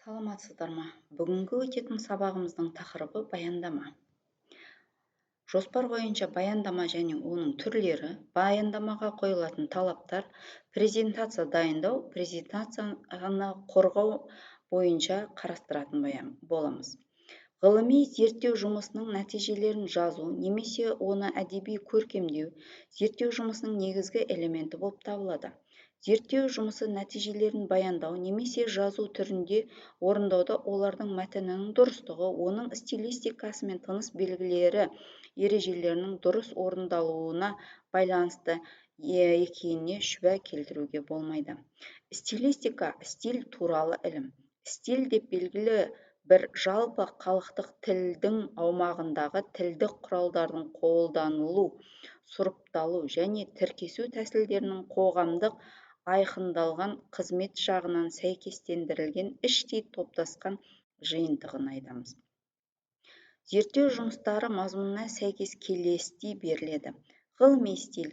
Саламатсыздар ма? Бүгінгі өтетін сабағымыздың тақырыбы баяндама. Жоспар бойынша баяндама және оның түрлері, баяндамаға қойылатын талаптар, презентация дайындау, презентацияны қорғау бойынша қарастыратын боламыз. Ғылыми зерттеу жұмысының нәтижелерін жазу немесе оны әдеби көркемдеу зерттеу жұмысының негізгі элементі болып табылады. Зерттеу жұмысы нәтижелерін баяндау немесе жазу түрінде орындауда олардың мәтінінің дұрыстығы, оның стилистикасы мен тыныс белгілері ережелерінің дұрыс орындалуына байланысты екеніне шүбә келтіруге болмайды. Стилистика стиль туралы ілім. Стиль деп белгілі бір жалпы халықтық тілдің аумағындағы тілдік құралдардың қолданылу, сұрыпталу және тіркесу тәсілдерінің қоғамдық айқындалған қызмет жағынан сәйкестендірілген іштей топтасқан жиынтығын айтамыз. Зерттеу жұмыстары мазмұнына сәйкес келесідей беріледі. Ғылыми стиль.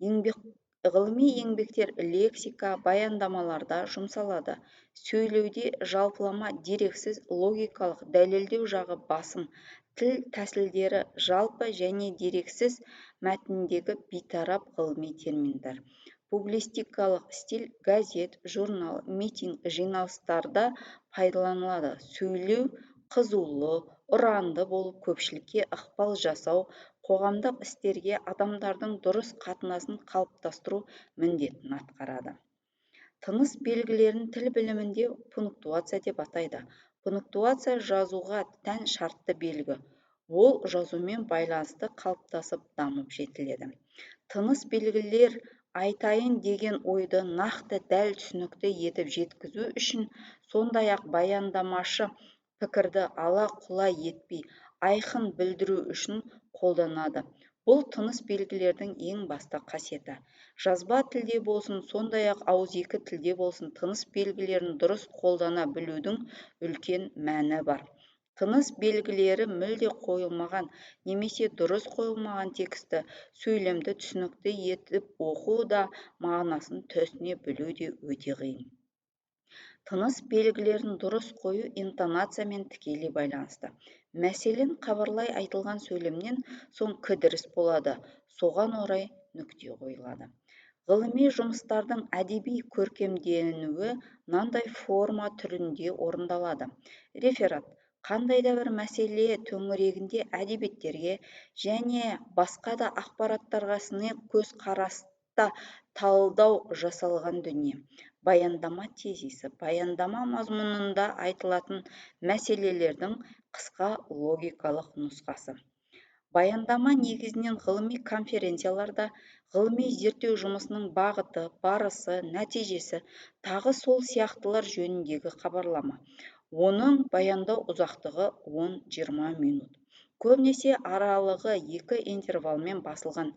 Ғылыми еңбектер лексика баяндамаларда жұмсалады. Сөйлеуде жалпылама дерексіз логикалық дәлелдеу жағы басым. Тіл тәсілдері жалпы және дерексіз мәтіндегі бейтарап ғылыми терминдер. Публистикалық стиль газет, журнал, митинг, жиналыстарда пайдаланылады. Сөйлеу қызулы, ұранды болып көпшілікке ықпал жасау, қоғамдық істерге адамдардың дұрыс қатынасын қалыптастыру міндетін атқарады. Тыныс белгілерін тіл білімінде пунктуация деп атайды. Пунктуация жазуға тән шартты белгі. Ол жазумен байланысты қалыптасып дамып жетіледі. Тыныс белгілер айтайын деген ойды нақты дәл түсінікті етіп жеткізу үшін, сондай-ақ баяндамашы пікірді ала-құла етпей, айқын білдіру үшін қолданады. Бұл тыныс белгілердің ең басты қасиеті. Жазба тілде болсын, сондай-ақ ауызекі тілде болсын, тыныс белгілерін дұрыс қолдана білудің үлкен мәні бар. Тыныс белгілері мүлде қойылмаған немесе дұрыс қойылмаған тексті, сөйлемді түсінікті етіп оқу да, мағынасын түсіне білу де өте қиын. Тыныс белгілерін дұрыс қою интонациямен тікелей байланысты. Мәселен, хабарлай айтылған сөйлемнен соң кідіріс болады, соған орай нүкте қойылады. Ғылыми жұмыстардың әдеби көркемденуі мынандай форма түрінде орындалады. Реферат. Қандай да бір мәселе төңірегінде әдебиеттерге және басқа да ақпараттарға сыни көзқараста талдау жасалған дүние. Баяндама тезисі. Баяндама мазмұнында айтылатын мәселелердің қысқа логикалық нұсқасы. Баяндама негізінен ғылыми конференцияларда ғылыми зерттеу жұмысының бағыты, барысы, нәтижесі, тағы сол сияқтылар жөніндегі хабарлама. Оның баяндау ұзақтығы 10-20 минут. Көбінесе аралығы 2 интервалмен басылған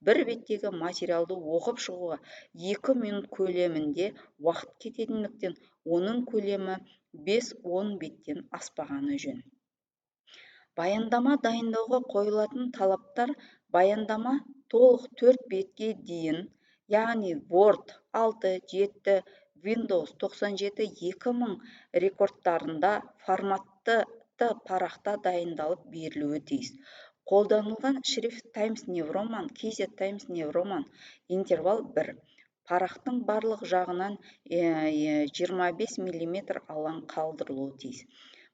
бір беттегі материалды оқып шығуға 2 минут көлемінде уақыт кететіндіктен, оның көлемі 5-10 беттен аспағаны жөн. Баяндама дайындауға қойылатын талаптар. Баяндама толық 4 бетке дейін, яғни Word 6-7, Windows 97 2000 рекордтарында форматты парақта дайындалып берілуі тиіс. Қолданылған шрифт Times New Roman, KZ Times New Roman, интервал 1. Парақтың барлық жағынан 25 мм алаң қалдырылуы тиіс.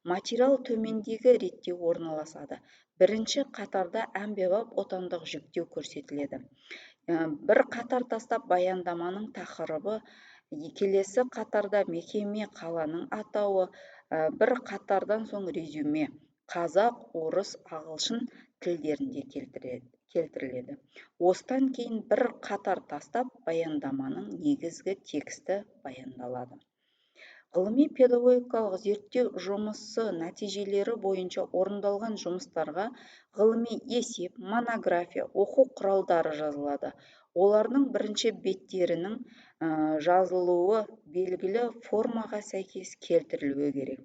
Материал төмендегі ретте орналасады. Бірінші қатарда әмбебап отандық жүктеу көрсетіледі. Бір қатар тастап баяндаманың тақырыбы, келесі қатарда мекеме қаланың атауы, бір қатардан соң резюме, қазақ, орыс, ағылшын тілдерінде келтіріледі. Осыдан кейін бір қатар тастап баяндаманың негізгі тексті баяндалады. Ғылыми педагогикалық зерттеу жұмысы нәтижелері бойынша орындалған жұмыстарға ғылыми есеп, монография, оқу құралдары жазылады. Олардың бірінші беттерінің жазылуы белгілі формаға сәйкес келтірілуі керек.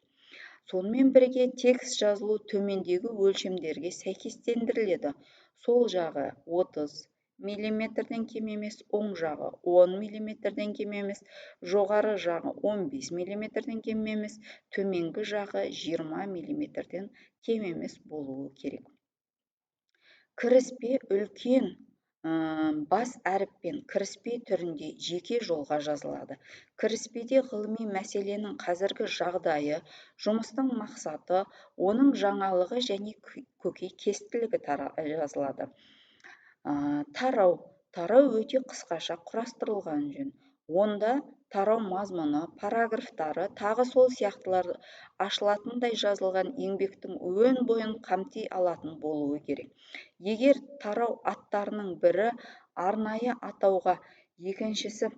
Сонымен бірге текст жазылу төмендегі өлшемдерге сәйкестендіріледі. Сол жағы 30, мм кем емес, оң жағы 10 мм кем емес, жоғары жағы 15 мм кем емес, төменгі жағы 20 мм кем емес болуы керек. Кіріспе үлкен бас әріппен кіріспе түрінде жеке жолға жазылады. Кіріспеде ғылыми мәселенің қазіргі жағдайы, жұмыстың мақсаты, оның жаңалығы және көкейкестілігі жазылады. Тарау өте қысқаша құрастырылған жөн. Онда тарау мазмұны, параграфтары, тағы сол сияқтылар ашылатындай жазылған еңбектің өн бойын қамти алатын болуы керек. Егер тарау аттарының бірі арнайы атауға, екіншісі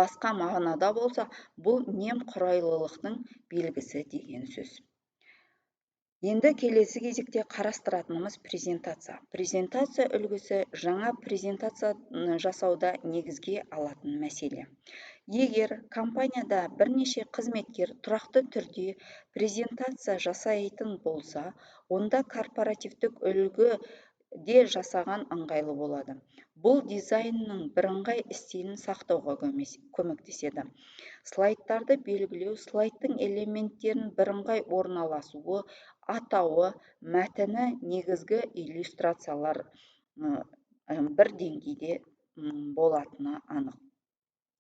басқа мағынада болса, бұл немқұрайлылықтың белгісі деген сөз. Енді келесі кезекте қарастыратынымыз презентация. Презентация үлгісі жаңа презентация жасауда негізге алатын мәселе. Егер компанияда бірнеше қызметкер тұрақты түрде презентация жасайтын болса, онда корпоративтік үлгі де жасаған ыңғайлы болады. Бұл дизайнның бірыңғай стилін сақтауға көмектеседі. Слайдтарды белгілеу, слайдтың элементтерін бірыңғай орналасуы, атауы, мәтіні, негізгі иллюстрациялар бір деңгейде болатыны анық.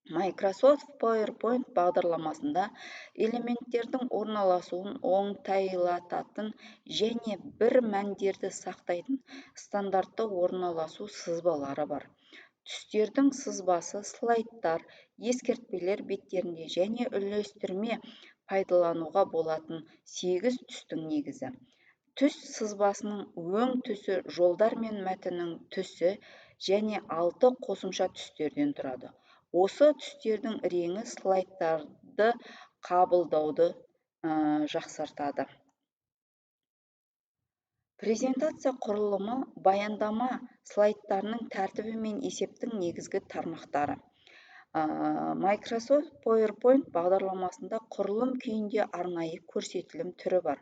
Microsoft PowerPoint бағдарламасында элементтердің орналасуын оңтайлататын және бір мәндерді сақтайтын стандартты орналасу сызбалары бар. Түстердің сызбасы слайдтар, ескертпелер беттерінде және үйлестірме пайдалануға болатын 8 түстің негізі. Түс сызбасының өң түсі жолдар мен мәтіннің түсі және 6 қосымша түстерден тұрады. Осы түстердің реңі слайдтарды қабылдауды жақсартады. Презентация құрылымы баяндама слайдтарының тәртібі мен есептің негізгі тармақтары. Microsoft PowerPoint бағдарламасында құрылым күйінде арнайы көрсетілім түрі бар.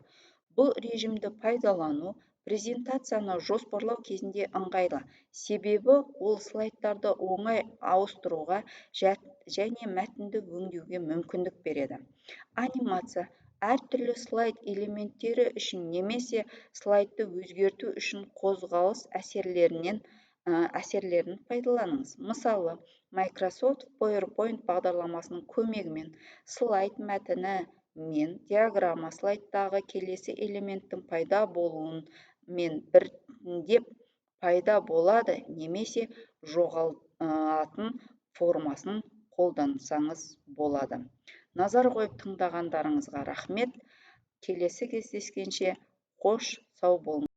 Бұл режимді пайдалану презентацияны жоспарлау кезінде ыңғайлы, себебі ол слайдтарды оңай ауыстыруға және мәтінді өңдеуге мүмкіндік береді. Анимация әртүрлі слайд элементтері үшін немесе слайдты өзгерту үшін қозғалыс әсерлерін пайдаланыңыз. Мысалы, Microsoft PowerPoint бағдарламасының көмегімен слайд мәтіні мен диаграмма слайдтағы келесі элементтің пайда болуын мен біртіндеп пайда болады немесе жоғалатын формасын қолдансаңыз болады. Назар қойып тыңдағандарыңызға рахмет. Келесі кездескенше қош сау болыңыз.